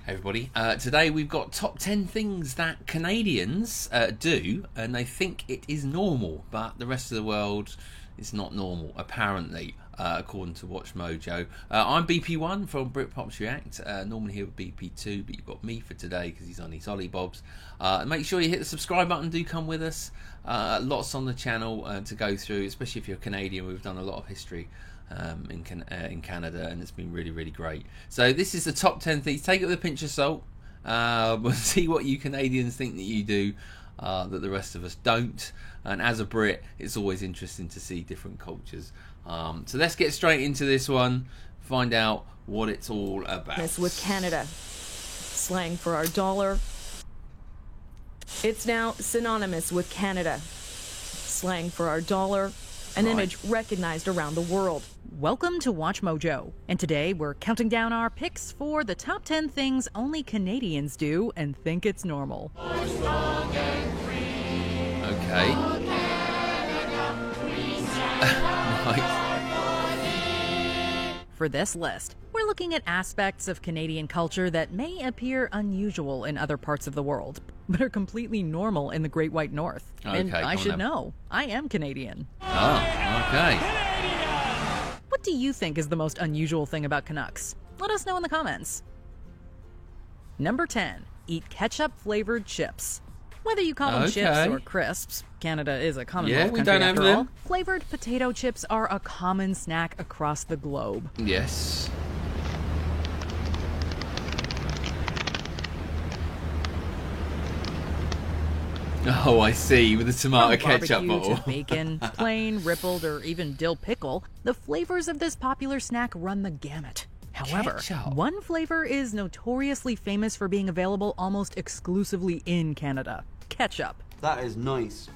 Hey everybody, today we've got top 10 things that Canadians do and they think it is normal, but the rest of the world is not normal, apparently, according to Watch Mojo. I'm BP1 from Britpops React, normally here with BP2, but you've got me for today because he's on his Ollie Bobs. Make sure you hit the subscribe button, do come with us. Lots on the channel to go through, especially if you're Canadian. We've done a lot of history in Canada, and it's been really great. So this is the top 10 things. Take it with a pinch of salt. We'll see what you Canadians think that you do that the rest of us don't. And as a Brit, it's always interesting to see different cultures. So let's get straight into this one. Find out what it's all about. This with Canada. Slang for our dollar. It's now synonymous with Canada. Slang for our dollar. An image recognized around the world. Welcome to Watch Mojo, and today we're counting down our picks for the top 10 things only Canadians do and think it's normal. Okay. Right. For this list, we're looking at aspects of Canadian culture that may appear unusual in other parts of the world, but are completely normal in the Great White North. Okay, and I should know, I am Canadian. Oh, okay. What do you think is the most unusual thing about Canucks? Let us know in the comments. Number 10. Eat ketchup-flavored chips. Whether you call them chips or crisps, Canada is a Commonwealth country after all. Flavored potato chips are a common snack across the globe. Yes. Oh, I see, with the tomato ketchup bottle. To bacon, plain, rippled, or even dill pickle, the flavors of this popular snack run the gamut. However, one flavor is notoriously famous for being available almost exclusively in Canada. Ketchup. That is nice.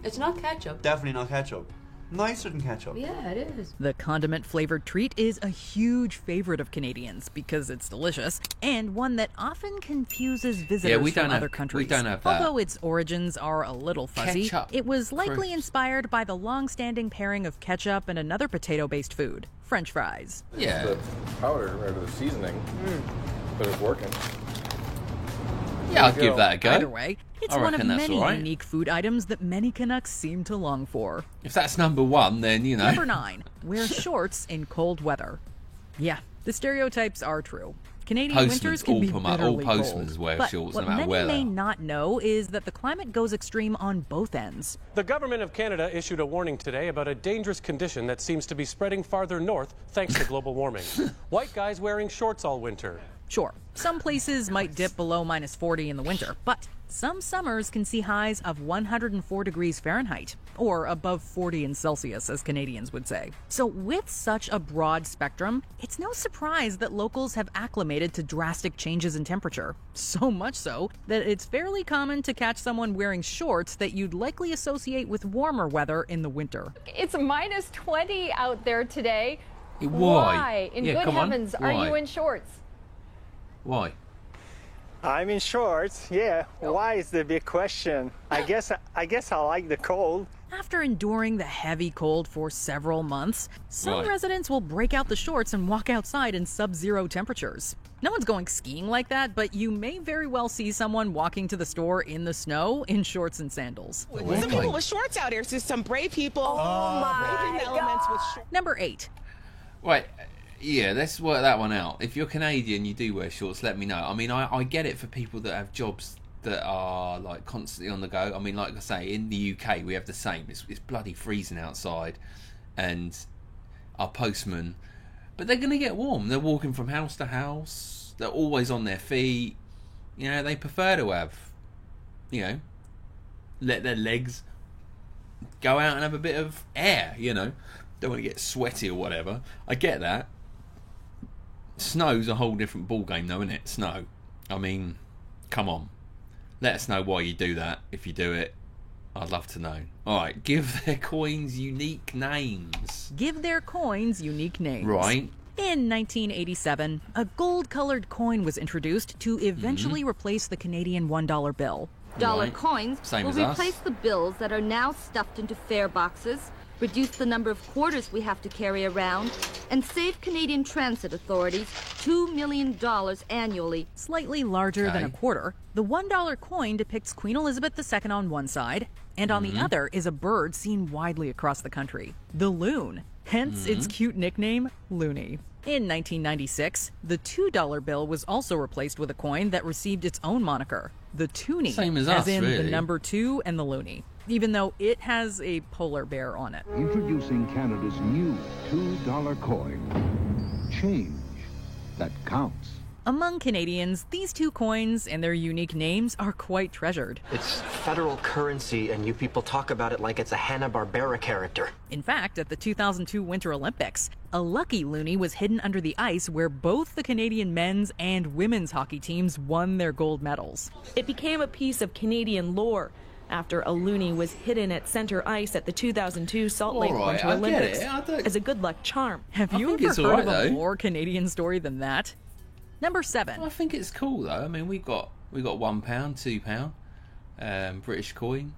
It's not ketchup. Definitely not ketchup. Nicer than ketchup. Yeah, it is. The condiment-flavored treat is a huge favorite of Canadians because it's delicious, and one that often confuses visitors from other countries. We don't have that. Although its origins are a little fuzzy, it was likely inspired by the long-standing pairing of ketchup and another potato-based food, French fries. Yeah. The powder or the seasoning, but it's working. Yeah, I'll give that a go. Either way, it's one of many unique food items that many Canucks seem to long for. If that's number one, then, you know. Number 9. Wear shorts in cold weather. Yeah, the stereotypes are true. Canadian winters can be bitterly cold. Wear shorts, what many may not know is that the climate goes extreme on both ends. The government of Canada issued a warning today about a dangerous condition that seems to be spreading farther north thanks to global warming. White guys wearing shorts all winter. Sure, some places might dip below -40 in the winter, but some summers can see highs of 104 degrees Fahrenheit, or above 40 in Celsius, as Canadians would say. So with such a broad spectrum, it's no surprise that locals have acclimated to drastic changes in temperature. So much so that it's fairly common to catch someone wearing shorts that you'd likely associate with warmer weather in the winter. It's -20 out there today. Why? In good heavens, are you in shorts? Why? I'm in shorts, yeah. Why is the big question? I guess I like the cold. After enduring the heavy cold for several months, some residents will break out the shorts and walk outside in sub-zero temperatures. No one's going skiing like that, but you may very well see someone walking to the store in the snow in shorts and sandals. Some people with shorts out here, so some brave people. Oh my God. Number 8. Right. Yeah, let's work that one out. If you're Canadian, you do wear shorts, let me know. I mean, I get it for people that have jobs that are, like, constantly on the go. I mean, like I say, in the UK, we have the same. It's bloody freezing outside, and our postmen... But they're going to get warm. They're walking from house to house. They're always on their feet. You know, they prefer to have, you know, let their legs go out and have a bit of air, you know. Don't want to get sweaty or whatever. I get that. Snow's a whole different ballgame though, isn't it? Snow. I mean, come on. Let us know why you do that, if you do it. I'd love to know. Alright, give their coins unique names. Give their coins unique names. Right. In 1987, a gold-colored coin was introduced to eventually replace the Canadian $1 bill. Dollar coins Same will as us. replace the bills that are now stuffed into fare boxes, reduce the number of quarters we have to carry around, and save Canadian transit authorities $2 million annually. Slightly larger than a quarter, the $1 coin depicts Queen Elizabeth II on one side, and on the other is a bird seen widely across the country, the loon, hence its cute nickname, Loony. In 1996, the $2 bill was also replaced with a coin that received its own moniker, the Toonie, Same as us, in really. the number 2 and the Loony, even though it has a polar bear on it. Introducing Canada's new $2 coin. Change that counts. Among Canadians, these two coins and their unique names are quite treasured. It's federal currency, and you people talk about it like it's a Hanna-Barbera character. In fact, at the 2002 Winter Olympics, a lucky loonie was hidden under the ice where both the Canadian men's and women's hockey teams won their gold medals. It became a piece of Canadian lore after a loonie was hidden at center ice at the 2002 Salt Lake Winter Olympics as a good luck charm. Have you ever heard of a more Canadian story than that? Number 7. I think it's cool though. I mean, we've got £1, £2, British coin.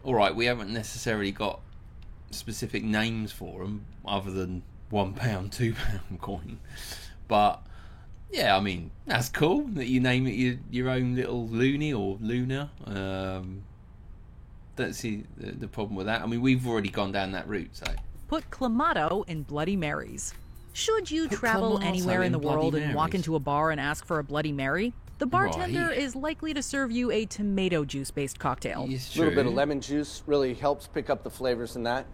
All right, we haven't necessarily got specific names for them other than £1, £2 coin, but yeah, I mean that's cool that you name it your own little loonie or Luna. Don't see the problem with that. I mean, we've already gone down that route, so. Put Clamato in Bloody Marys. Should you travel anywhere in the world and walk into a bar and ask for a Bloody Mary, the bartender is likely to serve you a tomato juice-based cocktail. A little bit of lemon juice really helps pick up the flavors in that.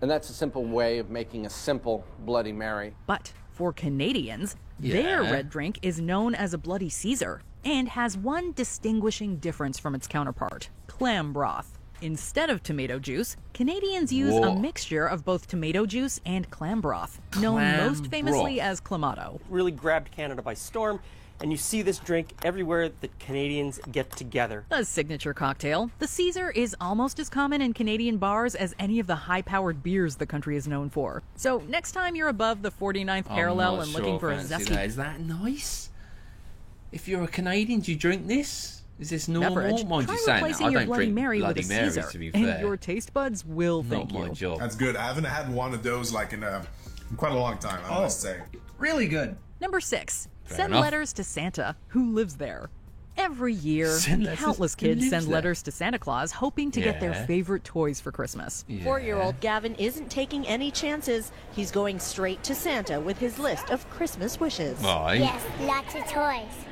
And that's a simple way of making a simple Bloody Mary. But for Canadians, their red drink is known as a Bloody Caesar and has one distinguishing difference from its counterpart, clam broth. Instead of tomato juice, Canadians use a mixture of both tomato juice and clam broth, known most famously as Clamato. Really grabbed Canada by storm, and you see this drink everywhere that Canadians get together. A signature cocktail, the Caesar is almost as common in Canadian bars as any of the high-powered beers the country is known for. So next time you're above the 49th parallel and looking for a zesty... Is that nice? If you're a Canadian, do you drink this? Is this normal? Beverage, Mind try you saying replacing that, I your don't Bloody drink Mary Bloody with a Marys, Caesar, to be and fair. your taste buds will thank you. Not my job. That's good. I haven't had one of those like in quite a long time, I must say. Really good. Number 6. Send enough. letters to Santa, who lives there. Every year, Send letters- countless who kids lives send there? letters to Santa Claus hoping to get their Yeah. favorite toys for Christmas. 4-year-old Gavin isn't taking any chances. He's going straight to Santa with his list of Christmas wishes. Right. Yes, lots of toys.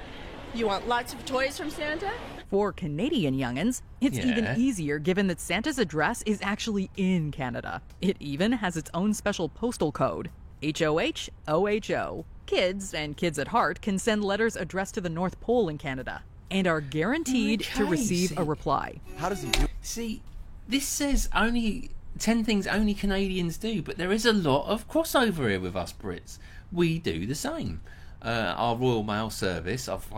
You want lots of toys from Santa? For Canadian youngins, it's even easier given that Santa's address is actually in Canada. It even has its own special postal code, HOH-OHO. Kids, and kids at heart, can send letters addressed to the North Pole in Canada and are guaranteed to receive a reply. How does he do? See, this says only 10 things only Canadians do, but there is a lot of crossover here with us Brits. We do the same. Our Royal Mail service, I've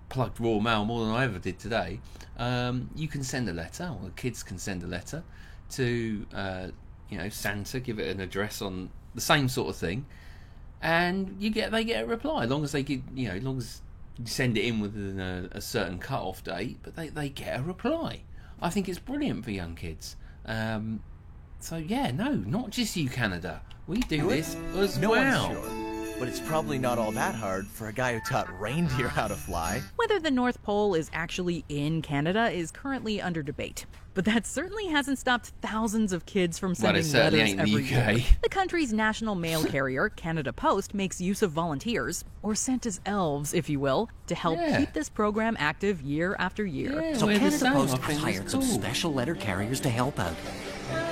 plugged Royal Mail more than I ever did today. You can send a letter, or the kids can send a letter to Santa, give it an address on the same sort of thing, and they get a reply. As long as they get, as long as you send it in within a certain cut-off date, but they get a reply. I think it's brilliant for young kids. So yeah, no, not just you, Canada. We do this as No well. one's sure, but it's probably not all that hard for a guy who taught reindeer how to fly. Whether the North Pole is actually in Canada is currently under debate, but that certainly hasn't stopped thousands of kids from Well, it sending certainly letters ain't in the every UK. year. The country's national mail carrier, Canada Post, makes use of volunteers, or Santa's elves, if you will, to help keep this program active year after year. So Canada Post has hired some special letter carriers to help out.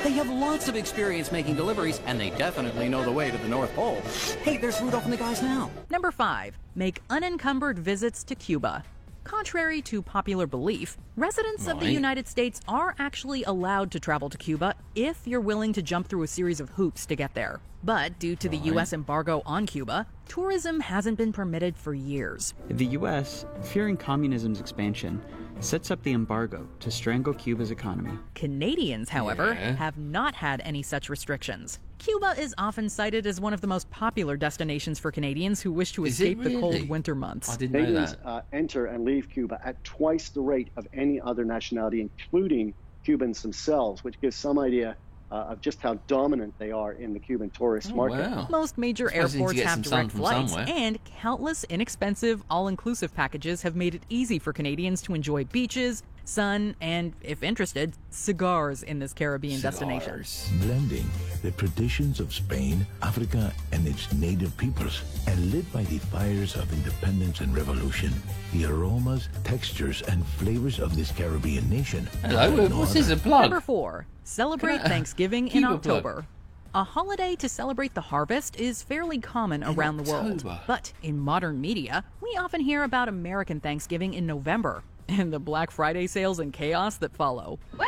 They have lots of experience making deliveries, and they definitely know the way to the North Pole. Hey, there's Rudolph and the guys now. Number 5. Make unencumbered visits to Cuba. Contrary to popular belief, residents of the Right. United States are actually allowed to travel to Cuba if you're willing to jump through a series of hoops to get there. But due to the U.S. embargo on Cuba, tourism hasn't been permitted for years. The U.S., fearing communism's expansion, sets up the embargo to strangle Cuba's economy. Canadians, however, Yeah. have not had any such restrictions. Cuba is often cited as one of the most popular destinations for Canadians who wish to Is it escape the cold really? winter months. Canadians enter and leave Cuba at twice the rate of any other nationality, including Cubans themselves, which gives some idea of just how dominant they are in the Cuban tourist market. Wow. Most major airports have direct flights, and countless inexpensive, all-inclusive packages have made it easy for Canadians to enjoy beaches, sun, and, if interested, cigars in this Caribbean destination. Blending the traditions of Spain, Africa, and its native peoples, and lit by the fires of independence and revolution, the aromas, textures, and flavors of this Caribbean nation. Hello, what's this, a plug? Number 4. Celebrate Thanksgiving in October. A holiday to celebrate the harvest is fairly common around the world. But in modern media, we often hear about American Thanksgiving in November and the Black Friday sales and chaos that follow. Well,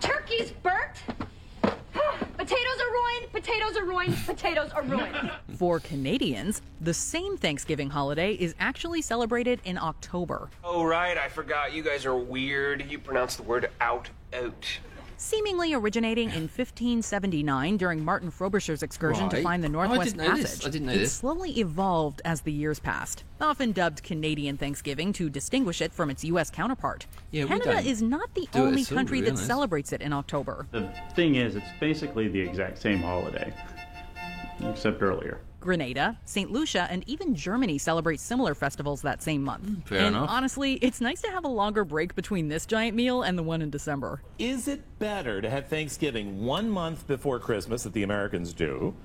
turkey's burnt. Potatoes are ruined, potatoes are ruined, potatoes are ruined. For Canadians, the same Thanksgiving holiday is actually celebrated in October. Oh, right, I forgot. You guys are weird. You pronounce the word out. Seemingly originating in 1579 during Martin Frobisher's excursion to find the Northwest Passage. I didn't know it this. slowly evolved as the years passed, often dubbed Canadian Thanksgiving to distinguish it from its U.S. counterpart. Yeah, Canada is not the only country that celebrates it in October. The thing is, it's basically the exact same holiday, except earlier. Grenada, St. Lucia, and even Germany celebrate similar festivals that same month. Fair enough. Honestly, it's nice to have a longer break between this giant meal and the one in December. Is it better to have Thanksgiving 1 month before Christmas, that the Americans do,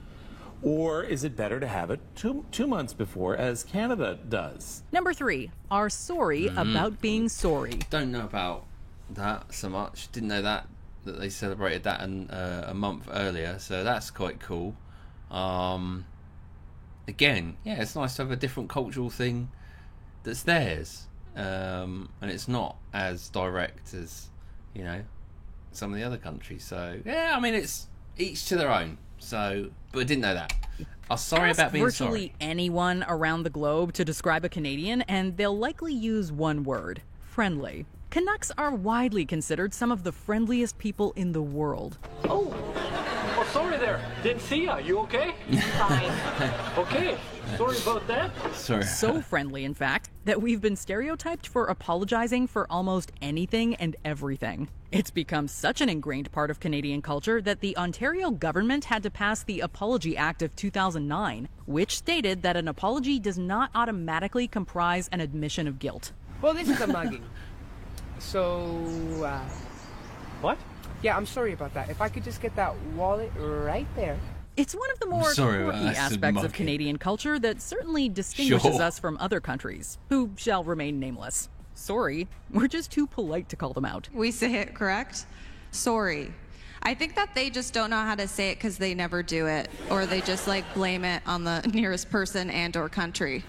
or is it better to have it two months before, as Canada does? Number 3, are sorry about being sorry. Don't know about that so much. Didn't know that they celebrated that a month earlier, so that's quite cool. Again, yeah, it's nice to have a different cultural thing that's theirs, and it's not as direct as, you know, some of the other countries. So yeah, I mean, it's each to their own. So, but I didn't know that. I'm sorry about being sorry. Virtually anyone around the globe to describe a Canadian, and they'll likely use one word: friendly. Canucks are widely considered some of the friendliest people in the world. Oh, sorry there. Didn't see ya. You okay? Fine. Okay. Sorry about that. Sorry. So friendly, in fact, that we've been stereotyped for apologizing for almost anything and everything. It's become such an ingrained part of Canadian culture that the Ontario government had to pass the Apology Act of 2009, which stated that an apology does not automatically comprise an admission of guilt. Well, this is a mugging. So, What? Yeah, I'm sorry about that. If I could just get that wallet right there. It's one of the more quirky aspects of Canadian culture that certainly distinguishes us from other countries, who shall remain nameless. Sorry, we're just too polite to call them out. We say it correct. Sorry. I think that they just don't know how to say it because they never do it, or they just like blame it on the nearest person and or country.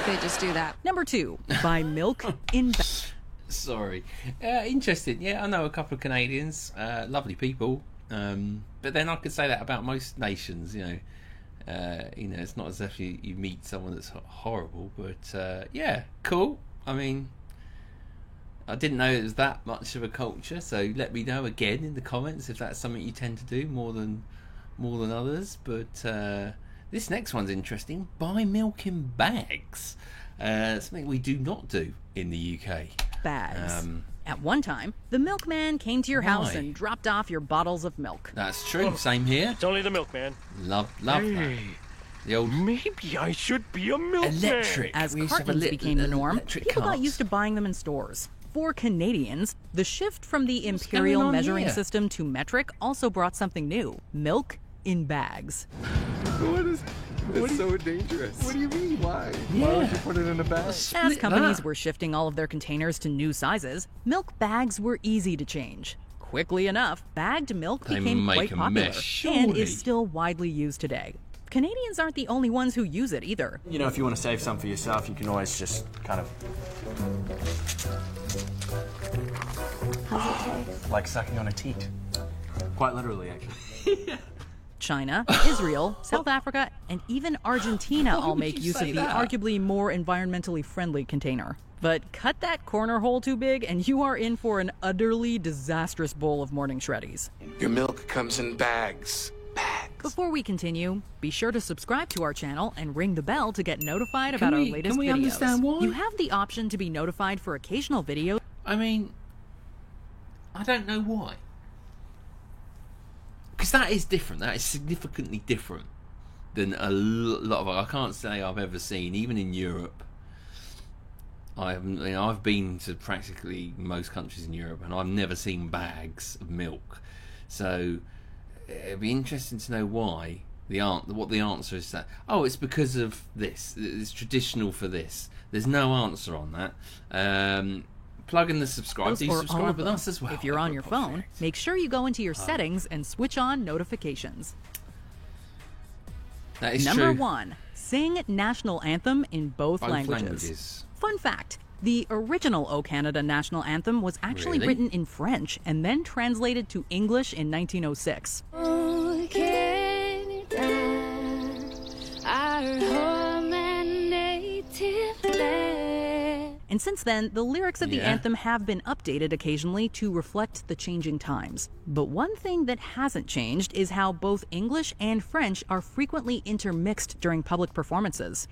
They just do that. Number 2, buy milk in bags. Sorry. Interesting. Yeah, I know a couple of Canadians. Lovely people. But then I could say that about most nations, you know. It's not as if you meet someone that's horrible, but yeah, cool. I mean, I didn't know it was that much of a culture, so let me know again in the comments if that's something you tend to do more than others. But this next one's interesting. Buy milk in bags. Something we do not do in the UK. Bags. At one time, the milkman came to your house and dropped off your bottles of milk. That's true. Same here. It's only the milkman. Love that. The old maybe I should be a milkman. Electric. As cartons became the norm, people got used to buying them in stores. For Canadians, the shift from the imperial measuring system to metric also brought something new: milk in bags. It's so dangerous. What do you mean? Why? Yeah. Why would you put it in a bag? As companies were shifting all of their containers to new sizes, milk bags were easy to change. Quickly enough, bagged milk became quite popular and is still widely used today. Canadians aren't the only ones who use it either. You know, if you want to save some for yourself, you can always just kind of... How's it taste? Like sucking on a teat. Quite literally, actually. China, Israel, South Africa, and even Argentina all make use of the arguably more environmentally friendly container. But cut that corner hole too big and you are in for an utterly disastrous bowl of morning shreddies. Your milk comes in bags. Before we continue, be sure to subscribe to our channel and ring the bell to get notified about our latest can we videos. Understand why? You have the option to be notified for occasional videos. I mean, I don't know why. because that is different. That is significantly different than a lot of. I can't say I've ever seen, even in Europe. I've been to practically most countries in Europe, and I've never seen bags of milk. So it'd be interesting to know why what the answer is. That it's because of this. It's traditional for this. There's no answer on that. Plug in the subscribe. Do you subscribe with us as well? If you're on your phone, make sure you go into your settings and switch on notifications. That is Number true. 1, sing national anthem in both languages. Fun fact, the original O Canada national anthem was actually written in French and then translated to English in 1906. Oh, Canada, our home and native land. And since then, the lyrics of the anthem have been updated occasionally to reflect the changing times. But one thing that hasn't changed is how both English and French are frequently intermixed during public performances.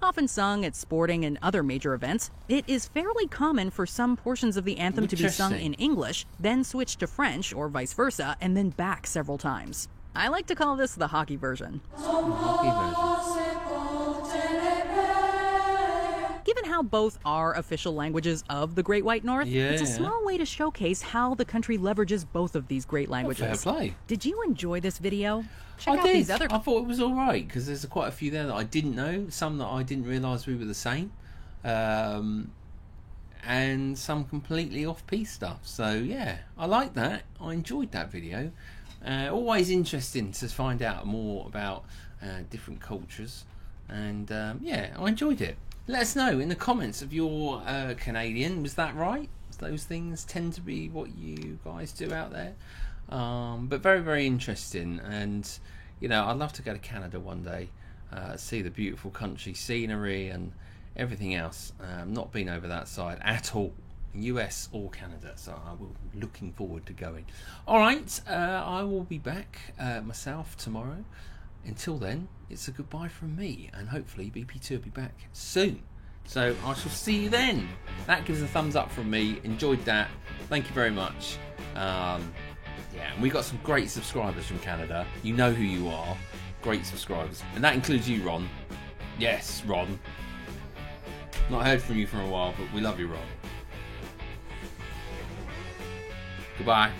Often sung at sporting and other major events, it is fairly common for some portions of the anthem to be sung in English, then switch to French or vice versa, and then back several times. I like to call this the hockey version. Given how both are official languages of the Great White North, it's a small way to showcase how the country leverages both of these great languages. Fair play. Did you enjoy this video? Check out I did. these other. I thought it was all right because there's quite a few there that I didn't know, some that I didn't realise we were the same, and some completely off-piece stuff. So yeah, I like that. I enjoyed that video. Always interesting to find out more about different cultures, and yeah, I enjoyed it. Let us know in the comments if you're Canadian. Was that right? Those things tend to be what you guys do out there. But very, very interesting. And, you know, I'd love to go to Canada one day, see the beautiful country scenery and everything else. Not been over that side at all, US or Canada. So I will be looking forward to going. All right, I will be back myself tomorrow. Until then, it's a goodbye from me, and hopefully BP2 will be back soon. So I shall see you then. That gives a thumbs up from me. Enjoyed that. Thank you very much. Yeah, and we got some great subscribers from Canada. You know who you are. Great subscribers. And that includes you, Ron. Yes, Ron. Not heard from you for a while, but we love you, Ron. Goodbye.